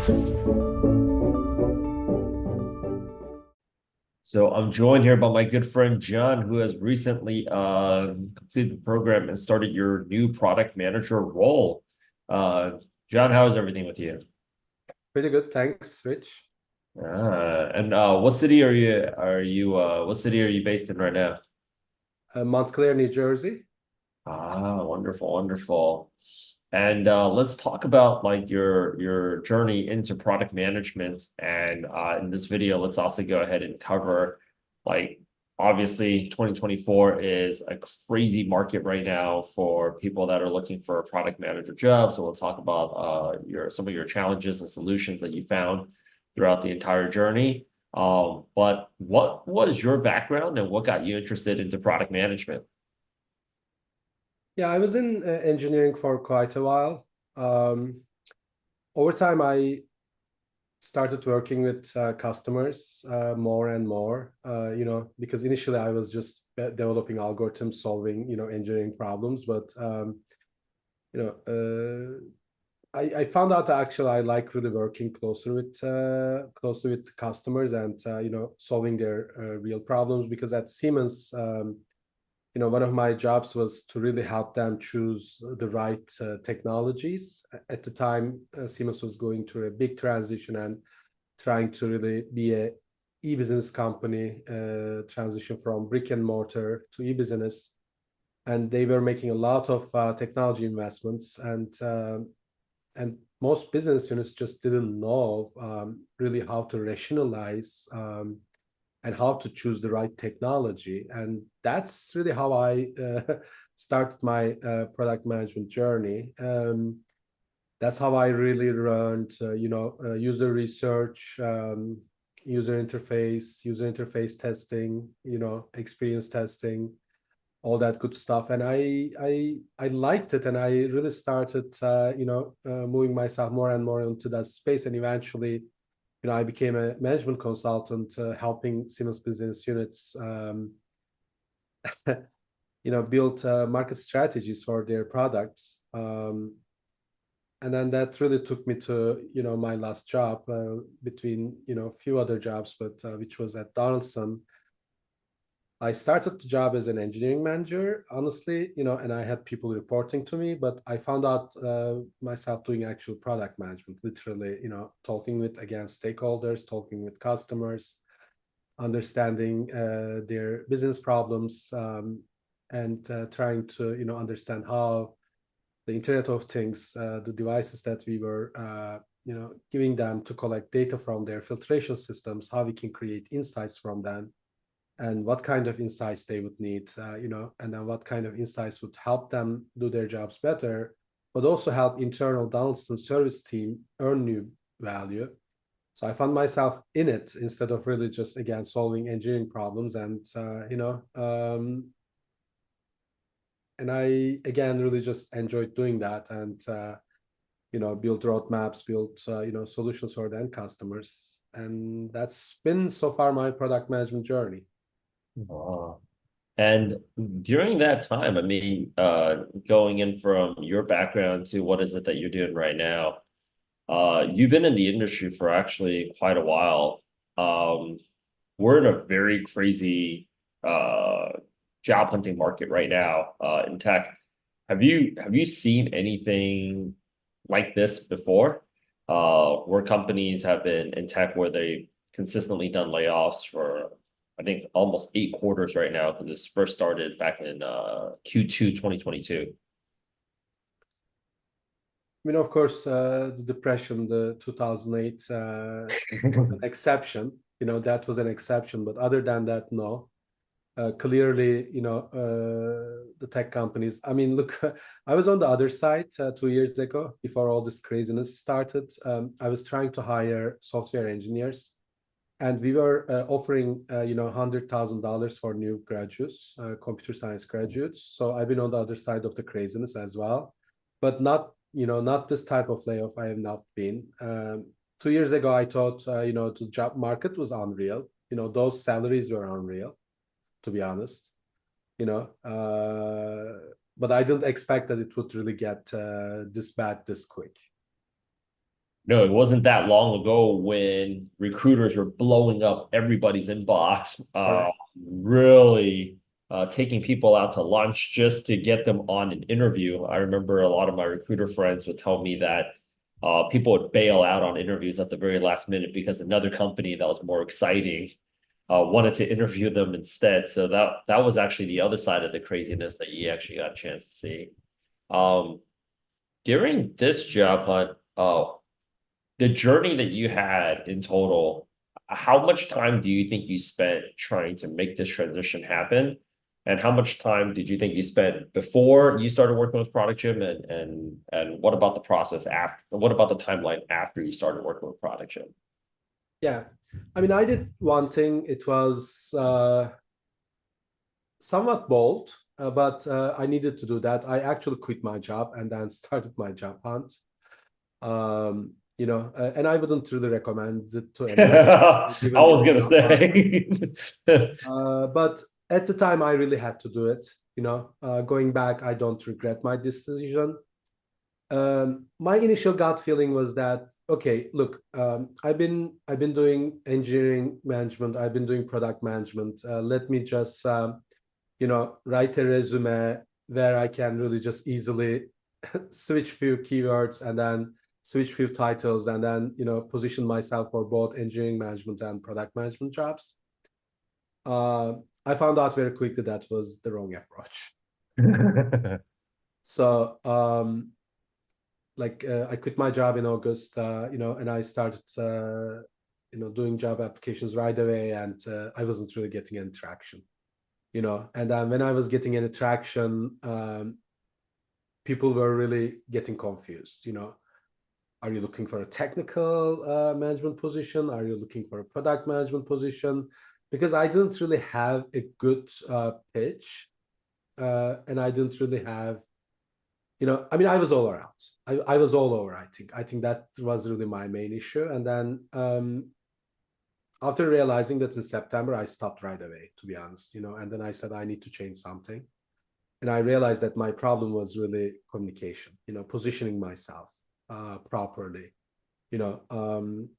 So I'm joined here by my good friend John, who has recently completed the program and started your new product manager role. Uh, John, how's everything with you? Pretty good, thanks, Rich. And what city what city are you based in right now? Montclair, New Jersey. Wonderful, wonderful. And let's talk about like your journey into product management. And in this video, let's also go ahead and cover like obviously 2024 is a crazy market right now for people that are looking for a product manager job. So we'll talk about your some of your challenges and solutions that you found throughout the entire journey. But what was your background and what got you interested into product management? Yeah, I was in engineering for quite a while. Um, Over time, I started working with customers more and more. Because initially I was just developing algorithms, solving engineering problems, but you know, I found out that actually I like really working closely with customers and solving their real problems. Because at Siemens, one of my jobs was to really help them choose the right technologies. At the time, Siemens was going through a big transition and trying to really be a e-business company, transition from brick and mortar to e-business. And they were making a lot of technology investments, and most business units just didn't know really how to rationalize and how to choose the right technology. And that's really how I started my product management journey. That's how I really learned, user research, user interface testing, experience testing, all that good stuff. And I liked it, and I really started, moving myself more and more into that space. And eventually, I became a management consultant, helping Siemens business units, build market strategies for their products. And then that really took me to, my last job, between, a few other jobs, but which was at Donaldson. I started the job as an engineering manager, honestly, and I had people reporting to me, but I found out myself doing actual product management, literally, talking with, again, stakeholders, talking with customers, understanding their business problems, and trying to, understand how the Internet of Things, the devices that we were, giving them to collect data from their filtration systems, how we can create insights from them, and what kind of insights they would need, and then what kind of insights would help them do their jobs better, but also help internal Donaldson service team earn new value. So I found myself in it instead of really just, again, solving engineering problems. And I, again, really just enjoyed doing that, and build roadmaps, build solutions for the end customers. And that's been so far my product management journey. Uh, And during that time, I mean, going in from your background to what is it that you're doing right now, you've been in the industry for actually quite a while. Um, we're in a very crazy job hunting market right now in tech. Have you seen anything like this before? Where companies have been in tech where they consistently done layoffs for I think almost 8 quarters right now because this first started back in Q2 2022. I mean, of course, the depression, the 2008, was an exception. That was an exception. But other than that, no. Clearly, the tech companies. I mean, look, I was on the other side 2 years ago before all this craziness started. I was trying to hire software engineers, and we were offering, $100,000 for new graduates, computer science graduates. So I've been on the other side of the craziness as well, but not this type of layoff. I have not been. 2 years ago, I thought, the job market was unreal. Those salaries were unreal, to be honest. You know, but I didn't expect that it would really get this bad this quick. No, it wasn't that long ago when recruiters were blowing up everybody's inbox, Correct. really taking people out to lunch just to get them on an interview. I remember a lot of my recruiter friends would tell me that people would bail out on interviews at the very last minute because another company that was more exciting wanted to interview them instead. So that was actually the other side of the craziness that you actually got a chance to see. Um, During this job hunt, the journey that you had in total, how much time do you think you spent trying to make this transition happen? And how much time did you think you spent before you started working with Product Gym? And what about the process after? What about the timeline after you started working with Product Gym? Yeah. I mean, I did one thing. It was somewhat bold, but I needed to do that. I actually quit my job and then started my job hunt. And I wouldn't really recommend it to anyone, I given was this gonna job market. say. But at the time, I really had to do it. Going back, I don't regret my decision. My initial gut feeling was that, okay, look, I've been doing engineering management, I've been doing product management. Let me just write a resume where I can really just easily switch few keywords and then switch few titles and then position myself for both engineering management and product management jobs. uh, I found out very quickly that was the wrong approach. So I quit my job in August, and I started doing job applications right away, and I wasn't really getting any traction. And then when I was getting any traction, people were really getting confused. Are you looking for a technical management position? Are you looking for a product management position? Because I didn't really have a good pitch, and I didn't really have, I mean, I was all around. I was all over. I think that was really my main issue. And then after realizing that in September, I stopped right away, to be honest. And then I said I need to change something. And I realized that my problem was really communication. Positioning myself properly. You know, um,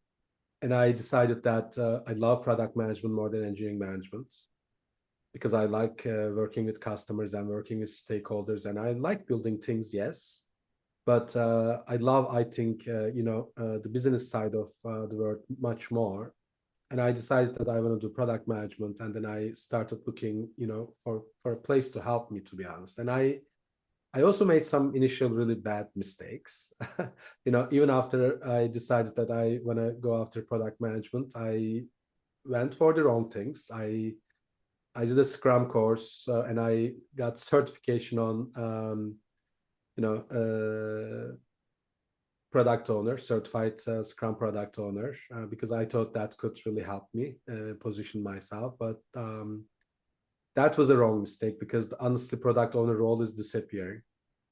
and I decided that I love product management more than engineering management because I like working with customers and working with stakeholders, and I like building things, yes, but I think, the business side of the world much more. And I decided that I want to do product management, and then I started looking, for a place to help me, to be honest. And I also made some initial really bad mistakes. Even after I decided that I want to go after product management, I went for the wrong things. I did a Scrum course, and I got certification on you know product owner, certified Scrum product owner, because I thought that could really help me position myself. But that was a wrong mistake because honestly, product owner role is disappearing.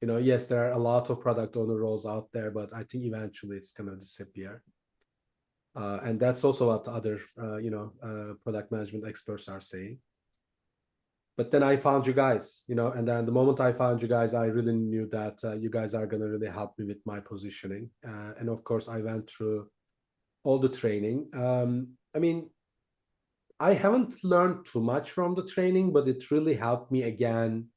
Yes, there are a lot of product owner roles out there, but I think eventually it's gonna disappear. And that's also what other, product management experts are saying. But then I found you guys, and then the moment I found you guys, I really knew that you guys are gonna really help me with my positioning. And of course, I went through all the training. I mean, I haven't learned too much from the training, but it really helped me again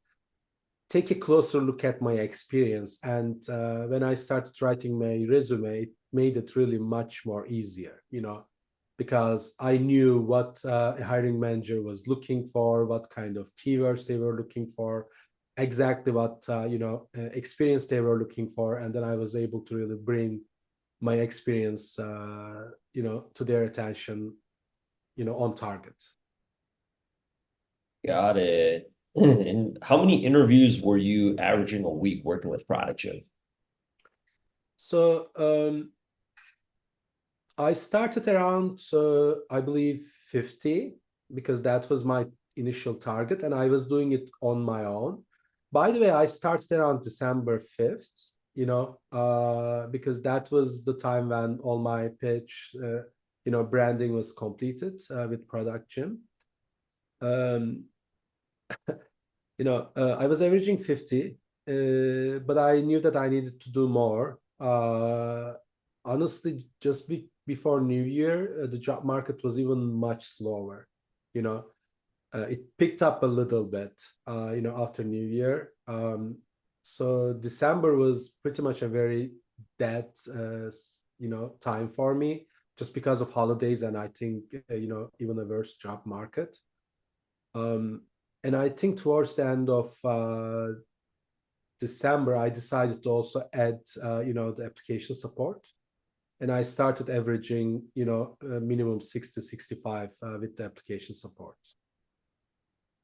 take a closer look at my experience. And when I started writing my resume, it made it really much more easier, because I knew what a hiring manager was looking for, what kind of keywords they were looking for, exactly what experience they were looking for, and then I was able to really bring my experience, to their attention, on target. Got it. And how many interviews were you averaging a week working with Product Gym? So I started around, I believe, 50, because that was my initial target, and I was doing it on my own. By the way, I started around December 5th, because that was the time when all my pitch, branding was completed with Product Gym. Um, I was averaging 50, but I knew that I needed to do more. honestly, just before New Year, the job market was even much slower. You know, it picked up a little bit, after New Year. So December was pretty much a very dead, time for me, just because of holidays and I think, even a worse job market. Um, and I think towards the end of December, I decided to also add, the application support. And I started averaging, minimum 60, 65 with the application support.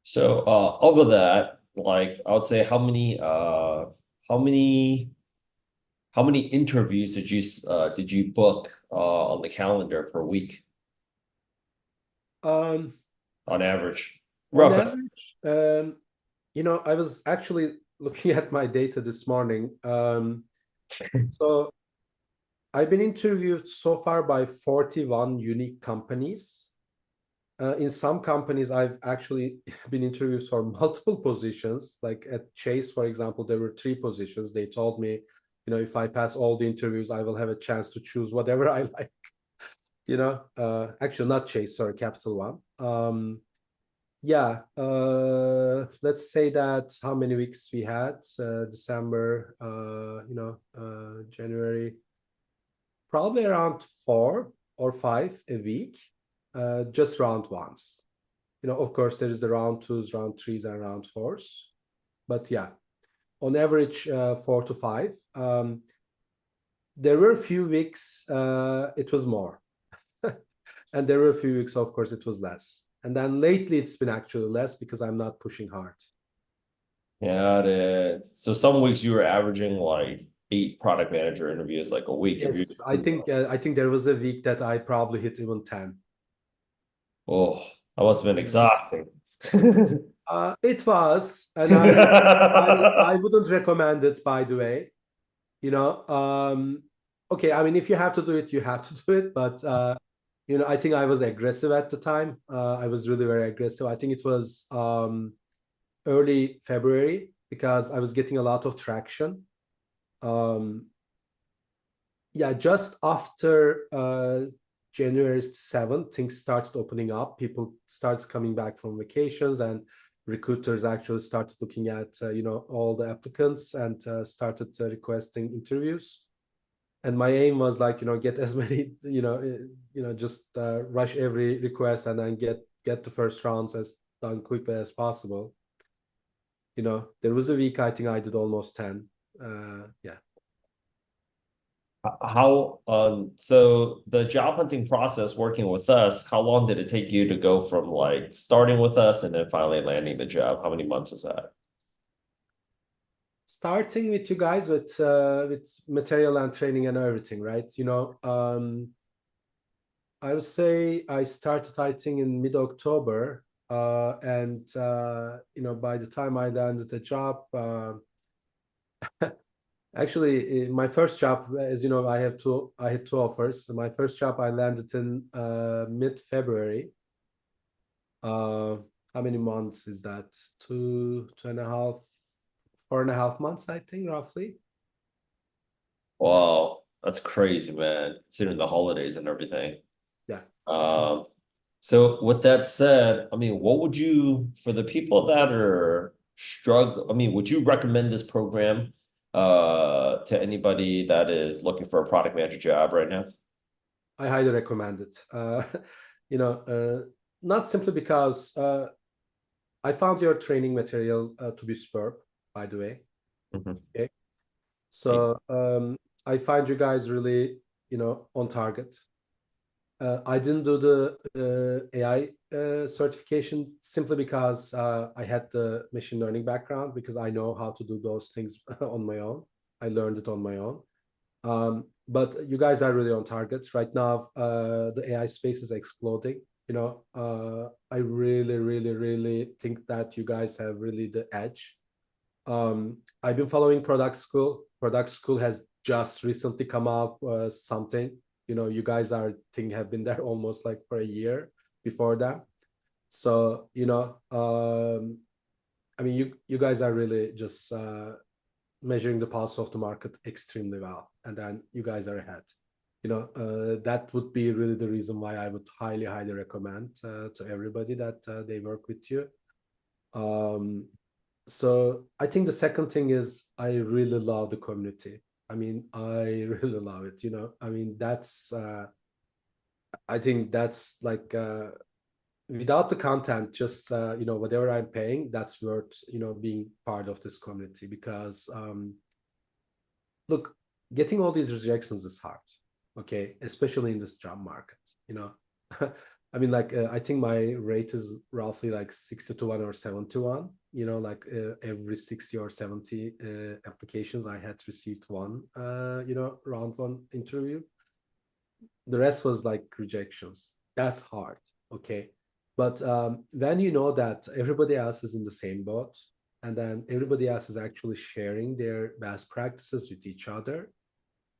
So over that, like I would say how many how many interviews did you book on the calendar per week Um, on average? on Rough. average, I was actually looking at my data this morning. So I've been interviewed so far by 41 unique companies. In some companies, I've actually been interviewed for multiple positions. Like at Chase, for example, there were 3 positions. They told me, if I pass all the interviews, I will have a chance to choose whatever I like. Actually, not Chase, sorry, Capital One. Yeah, let's say that how many weeks we had? December, January, probably around 4 or 5 a week, just round ones. Of course, there is the round twos, round threes, and round fours. But yeah, on average, 4 to 5. There were a few weeks it was more, and there were a few weeks, of course, it was less. And then lately, it's been actually less because I'm not pushing hard. Got it. So some weeks you were averaging like 8 product manager interviews like a week if you're Yes, I think there was a week that I probably hit even 10. oh, that must have been Yeah. exhausting. It was, and I wouldn't recommend it, by the way. You know, okay, I mean, if you have to do it, you have to do it. But I think I was aggressive at the time. I was really very aggressive. I think it was early February because I was getting a lot of traction. Um, yeah, just after January 7th, things started opening up. People started coming back from vacations, and recruiters actually started looking at all the applicants and started requesting interviews. And my aim was like get as many just rush every request and then get the first rounds as done quickly as possible. There was a week I think I did almost 10. Yeah. How so the job hunting process working with us, how long did it take you to go from like starting with us and then finally landing the job? How many months was that? Starting with you guys with material and training and everything, right? I would say I started I think in mid-October, and by the time I landed the job, actually my first job, as you know, I had two offers. So my first job I landed in mid-February. Uh, how many months is that? 2.5, 4.5 months, I think, roughly. Wow, that's crazy, man, considering the holidays and everything. Yeah. Um, so with that said, I mean, what would you, for the people that are I mean, would you recommend this program to anybody that is looking for a product manager job right now? I highly recommend it. You know, not simply because I found your training material to be superb, by the way. Mhm. Okay, so I find you guys really, on target. I didn't do the AI certification simply because I had the machine learning background because I know how to do those things on my own. I learned it on my own. But you guys are really on target right now. The AI space is exploding. I really, really, really think that you guys have really the edge. I've been following Product School. Product School has just recently come up something. You guys are think have been there almost like for a year before that. So I mean, you guys are really just measuring the pulse of the market extremely well, and then you guys are ahead. That would be really the reason why I would highly, highly recommend to everybody that they work with you. Um, so I think the second thing is I really love the community. I mean, I really love it. I mean, I think that's like without the content, just whatever I'm paying, that's worth being part of this community because look, getting all these rejections is hard, okay, especially in this job market. I mean, like I think my rate is roughly like 60 to 1 or 7 to 1. Like every 60 or 70 applications, I had received one, round one interview. The rest was like rejections. That's hard, okay. But when you know that everybody else is in the same boat, and then everybody else is actually sharing their best practices with each other,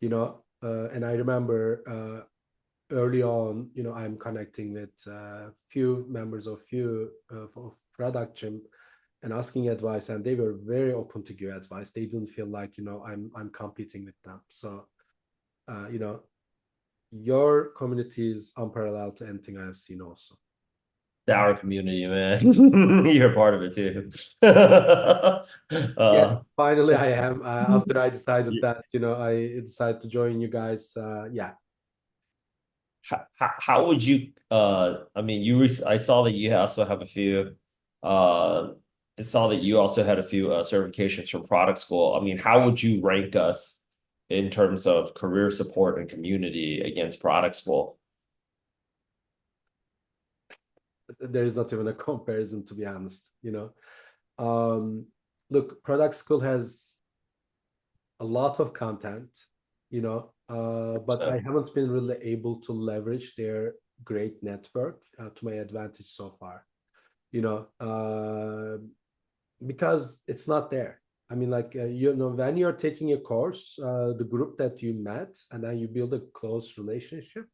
and I remember early on, I'm connecting with few members of product gym and asking advice, and they were very open to give advice. They didn't feel like I'm competing with them. So your community is unparalleled to anything I have seen also. Our community, man. You're a part of it too. Yes, finally I am. After I decided yeah. that, I decided to join you guys. Yeah. How would you I mean I saw that you also have a few I saw that you also had a few certifications from product school. I mean, how would you rank us in terms of career support and community against product school? There is not even a comparison, to be honest. Um, Look, product school has a lot of content, but I So haven't been really able to leverage their great network to my advantage so far. You know, because it's not there. I mean, like when you're taking a course, the group that you met, and then you build a close relationship,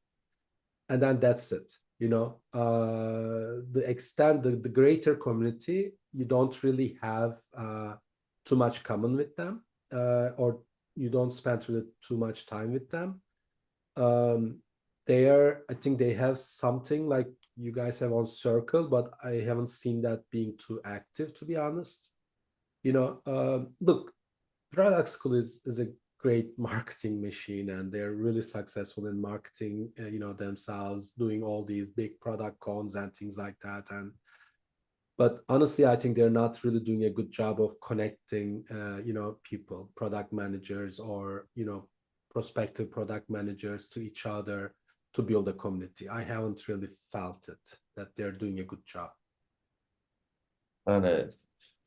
and then that's it. The greater community, you don't really have too much common with them, or you don't spend really too much time with them. um I think they have something like you guys have on Circle, but I haven't seen that being too active, to be honest. Look, product school is a great marketing machine, and they're really successful in marketing themselves, doing all these big product cons and things like that. But honestly, I think they're not really doing a good job of connecting people, product managers, or prospective product managers to each other to build a community. I haven't really felt it that they're doing a good job. on it.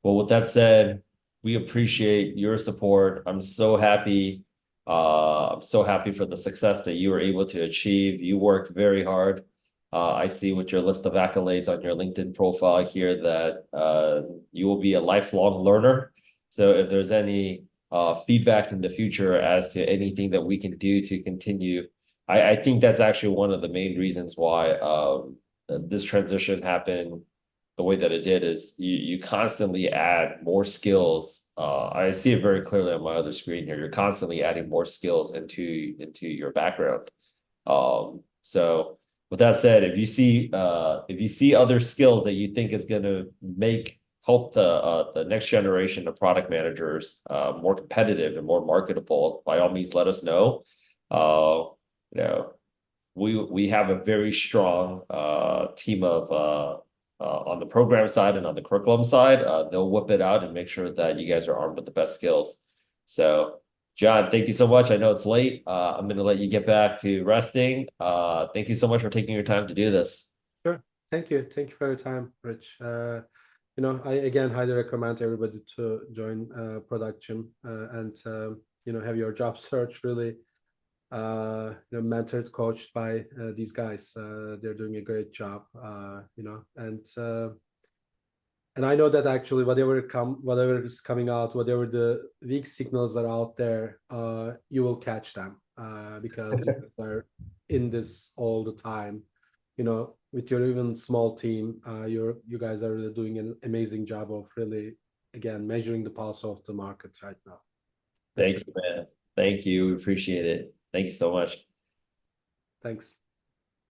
Well, with that said, we appreciate your support. I'm so happy for the success that you were able to achieve. You worked very hard. I see with your list of accolades on your LinkedIn profile here that you will be a lifelong learner. So if there's any feedback in the future as to anything that we can do to continue, I think that's actually one of the main reasons why this transition happened the way that it did is you constantly add more skills. I see it very clearly on my other screen here. You're constantly adding more skills into your background. So with that said, if you see other skills that you think is going to help the next generation of product managers more competitive and more marketable, by all means, let us know. You know, we have a very strong team of on the program side and on the curriculum side. They'll whip it out and make sure that you guys are armed with the best skills. So, John, thank you so much. I know it's late. I'm going to let you get back to resting. Thank you so much for taking your time to do this. Sure. Thank you for your time, Rich. I again highly recommend everybody to join production and have your job search really mentored, coached by these guys. They're doing a great job, and I know that actually whatever is coming out, whatever the weak signals are out there, you will catch them because you guys are in this all the time. With your even small team, you guys are really doing an amazing job of really, again, measuring the pulse of the market right now. That's Thank it. you, man. Thank you. We appreciate it. Thank you so much. Thanks.